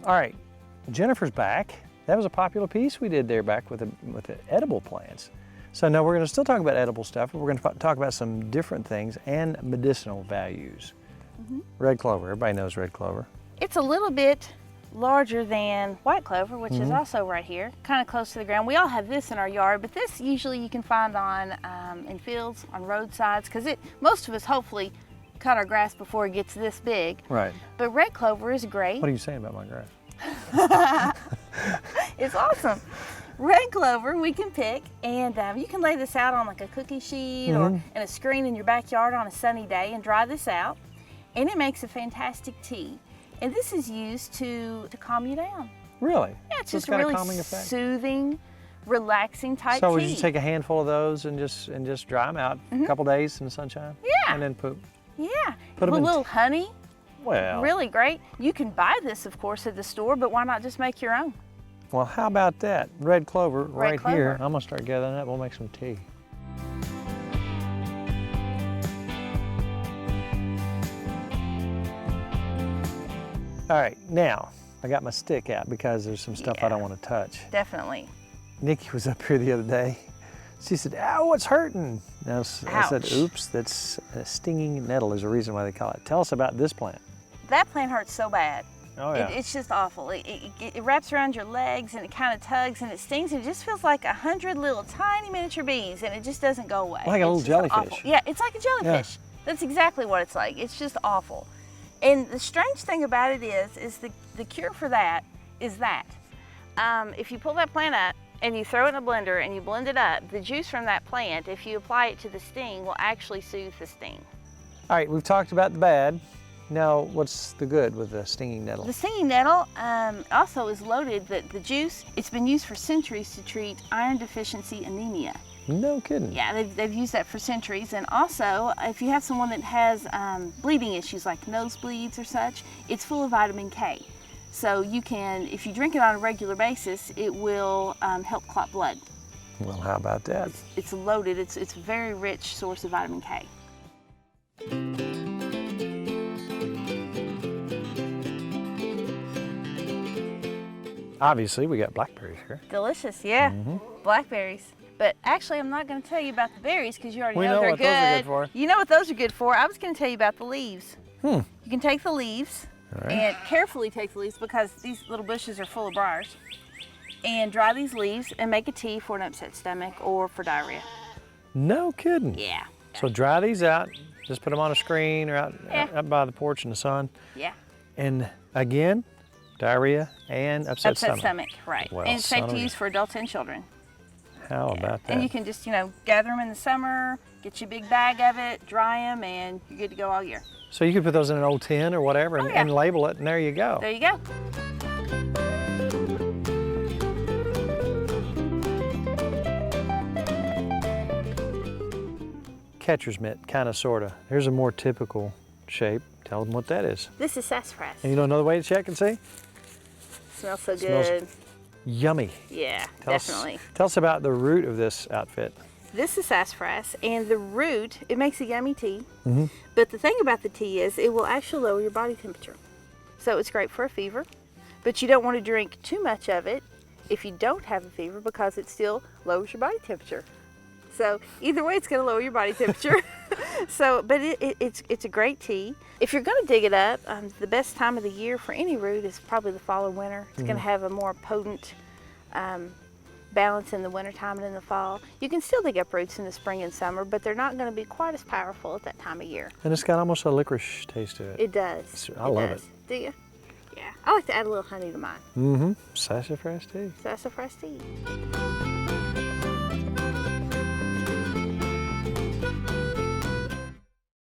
All right, Jennifer's back. That was a popular piece we did there back with the edible plants. So now we're going to still talk about edible stuff, but we're going to talk about some different things and medicinal values. Red clover, everybody knows red clover. It's a little bit larger than white clover, which is also right here, kind of close to the ground. We all have this in our yard, but this usually you can find on in fields, on roadsides, because most of us hopefully cut our grass before it gets this big. Right. But red clover is great. What are you saying about my grass? It's awesome. Red clover we can pick, and you can lay this out on like a cookie sheet or in a screen in your backyard on a sunny day and dry this out, and it makes a fantastic tea. And this is used to calm you down. Really? Yeah, it's So just got a really calming effect? soothing, relaxing type So tea. would you take a handful of those and just dry them out a couple days in the sunshine? Yeah. And then poop? Yeah. Put 'em With a in little honey, Well. really great. You can buy this, of course, at the store, but why not just make your own? Well, how about that? Red clover right clover. here. I'm gonna start gathering that. We'll make some tea. All right, now I got my stick out because there's some stuff I don't want to touch. Definitely. Nikki was up here the other day. She said, "Ow, what's hurting?" And I said, Ouch. "Oops, that's a stinging nettle is the reason why they call it." Tell us about this plant. That plant hurts so bad. Oh yeah. It's just awful. It wraps around your legs and it kind of tugs and it stings and it just feels like 100 little tiny miniature bees and it just doesn't go away. Like a little It's just awful. jellyfish. Yeah, it's like a jellyfish. That's exactly what it's like. It's just awful. And the strange thing about it is the cure for that is that. If you pull that plant up and you throw it in a blender and you blend it up, the juice from that plant, if you apply it to the sting, will actually soothe the sting. All right, we've talked about the bad. Now, what's the good with the stinging nettle? The stinging nettle also is loaded, the juice, it's been used for centuries to treat iron deficiency anemia. No kidding. Yeah, they've used that for centuries. And also, if you have someone that has bleeding issues like nosebleeds or such, it's full of vitamin K. So you can, if you drink it on a regular basis, it will help clot blood. Well, how about that? It's loaded, it's a very rich source of vitamin K. Obviously, we got blackberries here. Delicious, yeah. Blackberries. But actually, I'm not going to tell you about the berries because you already We know know they're what those are good for. You know what those are good for. I was going to tell you about the leaves. Hmm. You can take the leaves All right. and carefully take the leaves because these little bushes are full of briars. And dry these leaves and make a tea for an upset stomach or for diarrhea. No kidding. Yeah. So dry these out. Just put them on a screen or out by the porch in the sun. Yeah. And again, diarrhea and upset stomach, right. Well, and it's safe son to of a- use for adults and children. How about that? And you can just, gather them in the summer, get you a big bag of it, dry them, and you're good to go all year. So you could put those in an old tin or whatever and, Oh, yeah. and label it, and there you go. There you go. Catcher's mitt, kind of, sort of. Here's a more typical shape. Tell them what that is. This is sassafras. And you know another way to check and see? Smells so Smells good. Yummy. Yeah, Tell definitely. Tell us about the root of this outfit. This is sassafras, and the root, it makes a yummy tea. But the thing about the tea is it will actually lower your body temperature. So it's great for a fever, but you don't want to drink too much of it if you don't have a fever because it still lowers your body temperature. So either way, it's going to lower your body temperature. But it's a great tea. If you're going to dig it up, the best time of the year for any root is probably the fall or winter. It's going to have a more potent balance in the wintertime and in the fall. You can still dig up roots in the spring and summer, but they're not going to be quite as powerful at that time of year. And it's got almost a licorice taste to it. It does. I love it. Do you? Yeah. I like to add a little honey to mine. Sassafras tea. Sassafras tea.